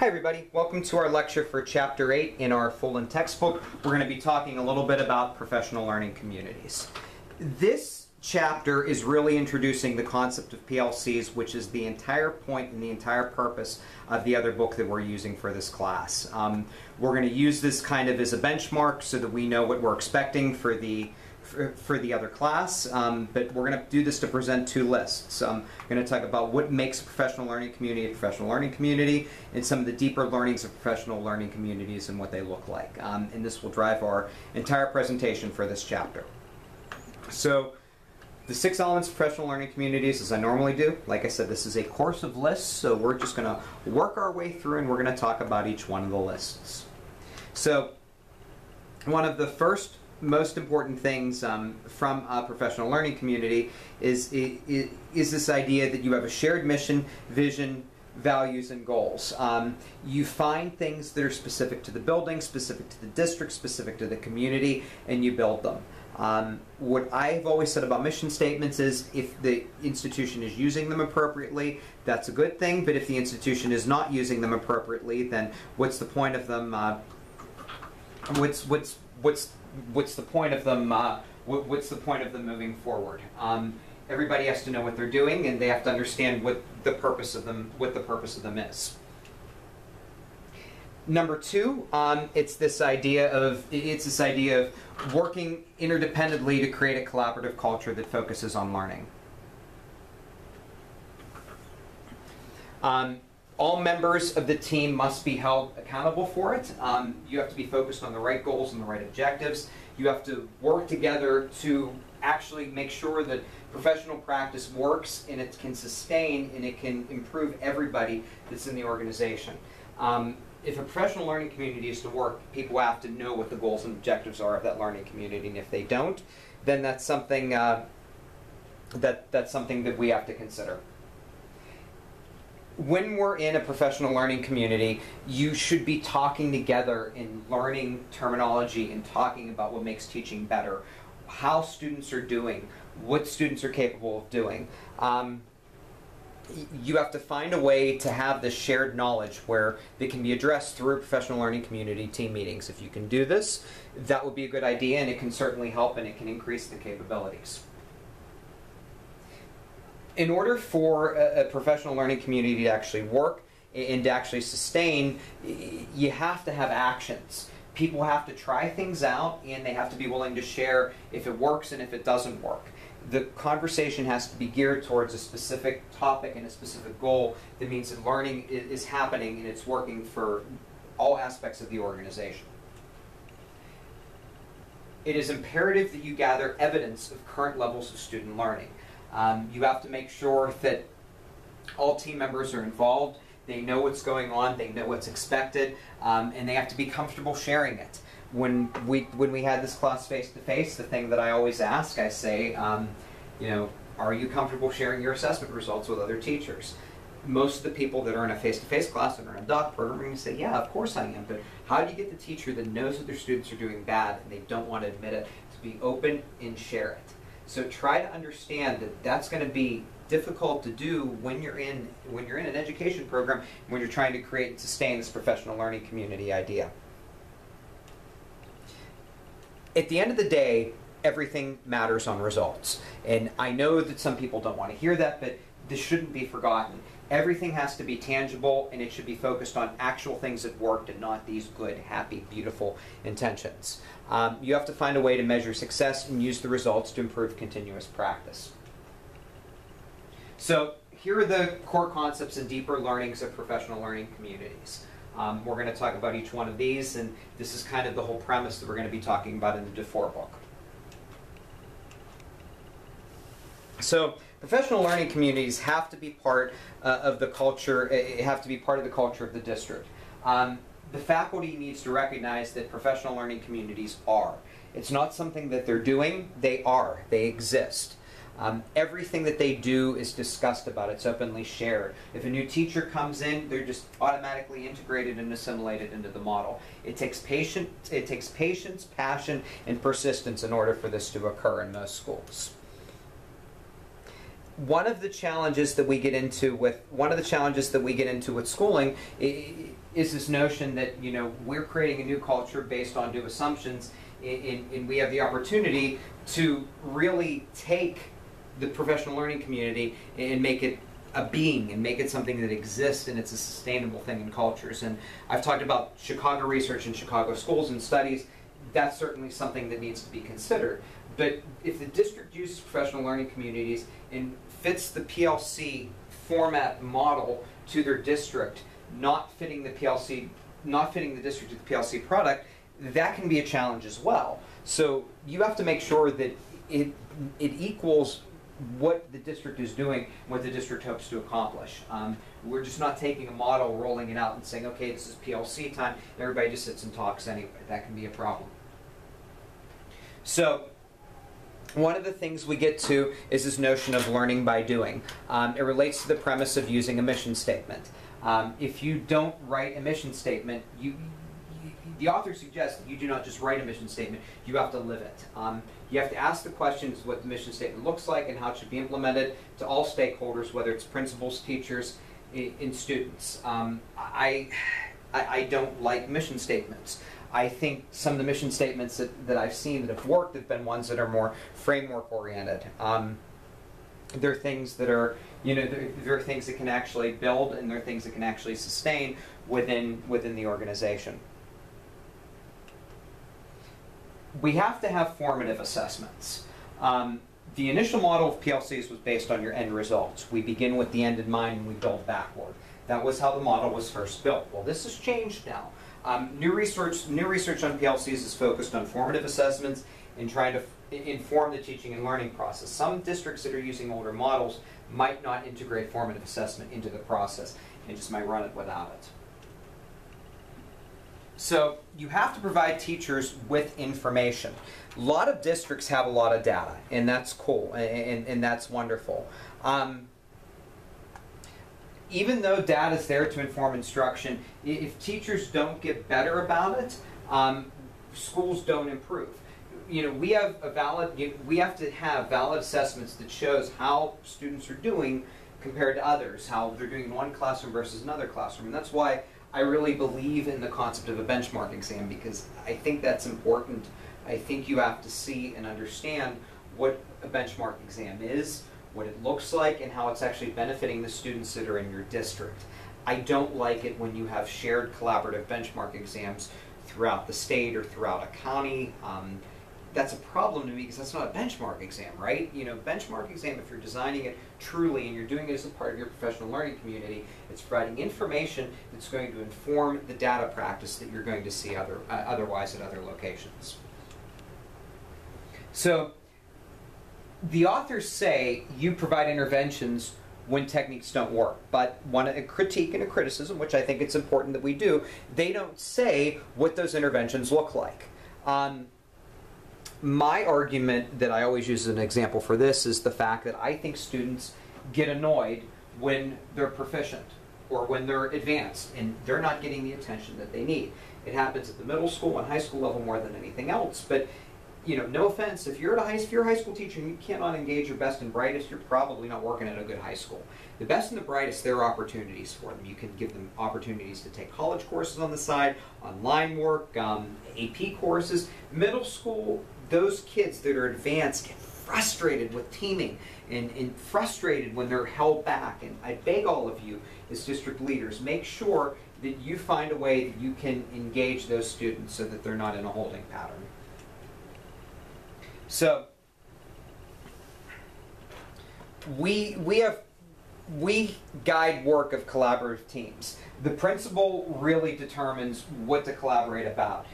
Hi everybody, welcome to our lecture for Chapter 8 in our Fullan textbook. We're going to be talking a little bit about professional learning communities. This chapter is really introducing the concept of PLCs, which is the entire point and the entire purpose of the other book that we're using for this class. We're going to use this kind of as a benchmark so that we know what we're expecting for the other class, but we're going to do this to present two lists. I'm going to talk about what makes a professional learning community and some of the deeper learnings of professional learning communities and what they look like. And this will drive our entire presentation for this chapter. So, the 6 elements of professional learning communities, as I normally do. Like I said, this is a course of lists, so we're just going to work our way through and we're going to talk about each one of the lists. So, one of the first most important things from a professional learning community is this idea that you have a shared mission, vision, values, and goals. You find things that are specific to the building, specific to the district, specific to the community, and you build them. What I've always said about mission statements is if the institution is using them appropriately, that's a good thing, but if the institution is not using them appropriately, then what's the point of them? What's the point of them? What's the point of them moving forward? Everybody has to know what they're doing, and they have to understand what the purpose of them is. Number 2, it's this idea of working interdependently to create a collaborative culture that focuses on learning. All members of the team must be held accountable for it. You have to be focused on the right goals and the right objectives. You have to work together to actually make sure that professional practice works and it can sustain and it can improve everybody that's in the organization. If a professional learning community is to work, people have to know what the goals and objectives are of that learning community, and if they don't, then that's something that's something that we have to consider. When we're in a professional learning community, you should be talking together and learning terminology and talking about what makes teaching better, how students are doing, what students are capable of doing. You have to find a way to have this shared knowledge where they can be addressed through professional learning community team meetings. If you can do this, that would be a good idea, and it can certainly help and it can increase the capabilities. In order for a professional learning community to actually work and to actually sustain, you have to have actions. People have to try things out, and they have to be willing to share if it works and if it doesn't work. The conversation has to be geared towards a specific topic and a specific goal that means that learning is happening and it's working for all aspects of the organization. It is imperative that you gather evidence of current levels of student learning. You have to make sure that all team members are involved, they know what's going on, they know what's expected, and they have to be comfortable sharing it. When we had this class face-to-face, the thing that I always ask, I say, are you comfortable sharing your assessment results with other teachers? Most of the people that are in a face-to-face class and are in a doc program are going to say, yeah, of course I am, but how do you get the teacher that knows that their students are doing bad and they don't want to admit it to be open and share it? So try to understand that that's going to be difficult to do when you're in an education program, when you're trying to create and sustain this professional learning community idea. At the end of the day, everything matters on results. And I know that some people don't want to hear that, but this shouldn't be forgotten. Everything has to be tangible, and it should be focused on actual things that worked and not these good, happy, beautiful intentions. You have to find a way to measure success and use the results to improve continuous practice. So here are the core concepts and deeper learnings of professional learning communities. We're going to talk about each one of these, and this is kind of the whole premise that we're going to be talking about in the DeFore book. So professional learning communities have to be part of the culture, have to be part of the culture of the district. The faculty needs to recognize that professional learning communities are. It's not something that they're doing, they are, they exist. Everything that they do is discussed about, it's openly shared. If a new teacher comes in, they're just automatically integrated and assimilated into the model. It takes patience, passion, and persistence in order for this to occur in most schools. one of the challenges that we get into with schooling is this notion that we're creating a new culture based on new assumptions, and we have the opportunity to really take the professional learning community and make it a being and make it something that exists and it's a sustainable thing in cultures. And I've talked about Chicago research and Chicago schools and studies. That's certainly something that needs to be considered. But if the district uses professional learning communities and fits the PLC format model to their district, not fitting the district to the PLC product, that can be a challenge as well. So you have to make sure that it equals what the district is doing, what the district hopes to accomplish. We're just not taking a model, rolling it out and saying, okay, this is PLC time, everybody just sits and talks anyway. That can be a problem. So one of the things we get to is this notion of learning by doing. It relates to the premise of using a mission statement. If you don't write a mission statement, the author suggests that you do not just write a mission statement, you have to live it. You have to ask the questions what the mission statement looks like and how it should be implemented to all stakeholders, whether it's principals, teachers, and students. I don't like mission statements. I think some of the mission statements that I've seen that have worked have been ones that are more framework oriented. There are things that are, there are things that can actually build, and there are things that can actually sustain within the organization. We have to have formative assessments. The initial model of PLCs was based on your end results. We begin with the end in mind and we build backward. That was how the model was first built. Well, this has changed now. New research on PLCs is focused on formative assessments and trying to inform the teaching and learning process. Some districts that are using older models might not integrate formative assessment into the process and just might run it without it. So you have to provide teachers with information. A lot of districts have a lot of data, and that's cool, and that's wonderful. Even though data is there to inform instruction, if teachers don't get better about it, schools don't improve. We have to have valid assessments that shows how students are doing compared to others, how they're doing in one classroom versus another classroom, and that's why I really believe in the concept of a benchmark exam, because I think that's important. I think you have to see and understand what a benchmark exam is, what it looks like, and how it's actually benefiting the students that are in your district. I don't like it when you have shared collaborative benchmark exams throughout the state or throughout a county. That's a problem to me because that's not a benchmark exam, right? Benchmark exam, if you're designing it truly and you're doing it as a part of your professional learning community, it's providing information that's going to inform the data practice that you're going to see otherwise at other locations. So the authors say you provide interventions when techniques don't work, but a critique and a criticism, which I think it's important that we do, they don't say what those interventions look like. My argument that I always use as an example for this is the fact that I think students get annoyed when they're proficient or when they're advanced and they're not getting the attention that they need. It happens at the middle school and high school level more than anything else, but no offense, if you're a high school teacher and you cannot engage your best and brightest, you're probably not working at a good high school. The best and the brightest, there are opportunities for them. You can give them opportunities to take college courses on the side, online work, AP courses. Middle school, those kids that are advanced get frustrated with teaming and frustrated when they're held back. And I beg all of you as district leaders, make sure that you find a way that you can engage those students so that they're not in a holding pattern. So we guide work of collaborative teams. The principal really determines what to collaborate about.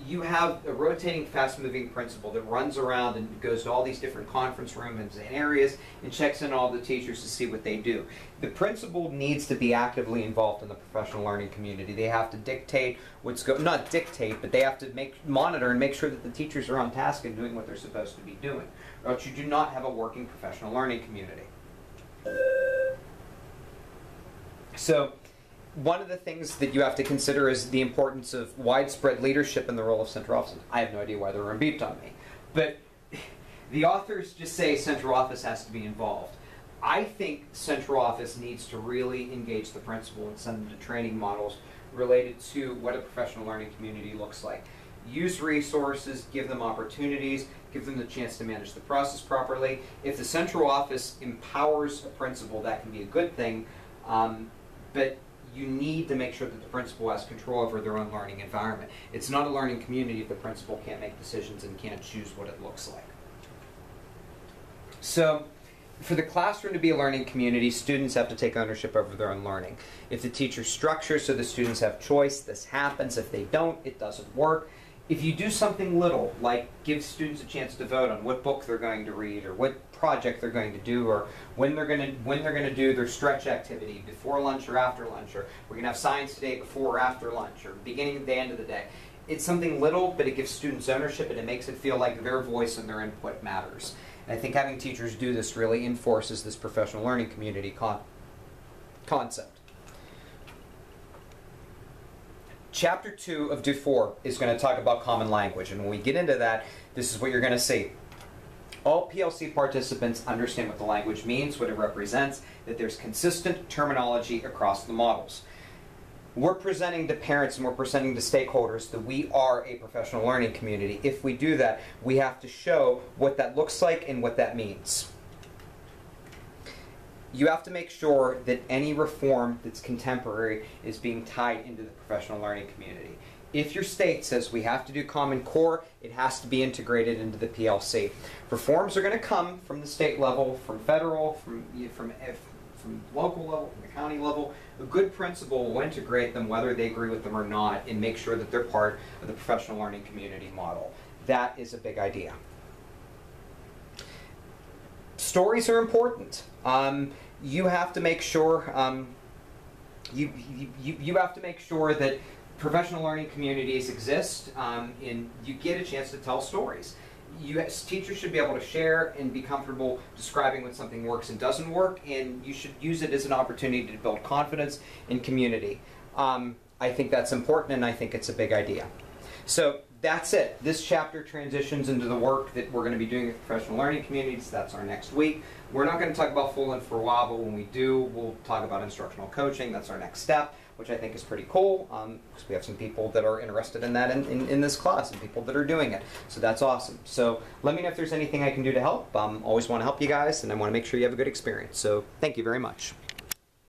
You have a rotating, fast-moving principal that runs around and goes to all these different conference rooms and areas and checks in all the teachers to see what they do. The principal needs to be actively involved in the professional learning community. They have to dictate what's not dictate, but they have to monitor and make sure that the teachers are on task and doing what they're supposed to be doing, or else you do not have a working professional learning community. So one of the things that you have to consider is the importance of widespread leadership in the role of central office. I have no idea why they were beeped on me. But the authors just say central office has to be involved. I think central office needs to really engage the principal and send them to training models related to what a professional learning community looks like. Use resources, give them opportunities, give them the chance to manage the process properly. If the central office empowers a principal, that can be a good thing, but you need to make sure that the principal has control over their own learning environment. It's not a learning community if the principal can't make decisions and can't choose what it looks like. So, for the classroom to be a learning community, students have to take ownership over their own learning. If the teacher structures so the students have choice, this happens. If they don't, it doesn't work. If you do something little, like give students a chance to vote on what book they're going to read, or what project they're going to do, or when they're going to do their stretch activity, before lunch or after lunch, or we're going to have science today before or after lunch, or beginning at the end of the day. It's something little, but it gives students ownership, and it makes it feel like their voice and their input matters. And I think having teachers do this really enforces this professional learning community concept. Chapter 2 of Do 4 is going to talk about common language, and when we get into that, this is what you're going to see. All PLC participants understand what the language means, what it represents, that there's consistent terminology across the models. We're presenting to parents and we're presenting to stakeholders that we are a professional learning community. If we do that, we have to show what that looks like and what that means. You have to make sure that any reform that's contemporary is being tied into the professional learning community. If your state says we have to do Common Core, it has to be integrated into the PLC. Reforms are going to come from the state level, from federal, from local level, from the county level. A good principal will integrate them whether they agree with them or not and make sure that they're part of the professional learning community model. That is a big idea. Stories are important. You have to make sure you have to make sure that professional learning communities exist, and you get a chance to tell stories. You as teachers should be able to share and be comfortable describing when something works and doesn't work, and you should use it as an opportunity to build confidence in community. I think that's important, and I think it's a big idea. So that's it. This chapter transitions into the work that we're going to be doing with professional learning communities. That's our next week. We're not going to talk about Fullan for a while, but when we do, we'll talk about instructional coaching. That's our next step, which I think is pretty cool, because we have some people that are interested in that in this class, and people that are doing it. So that's awesome. So let me know if there's anything I can do to help. Always want to help you guys, and I want to make sure you have a good experience. So thank you very much.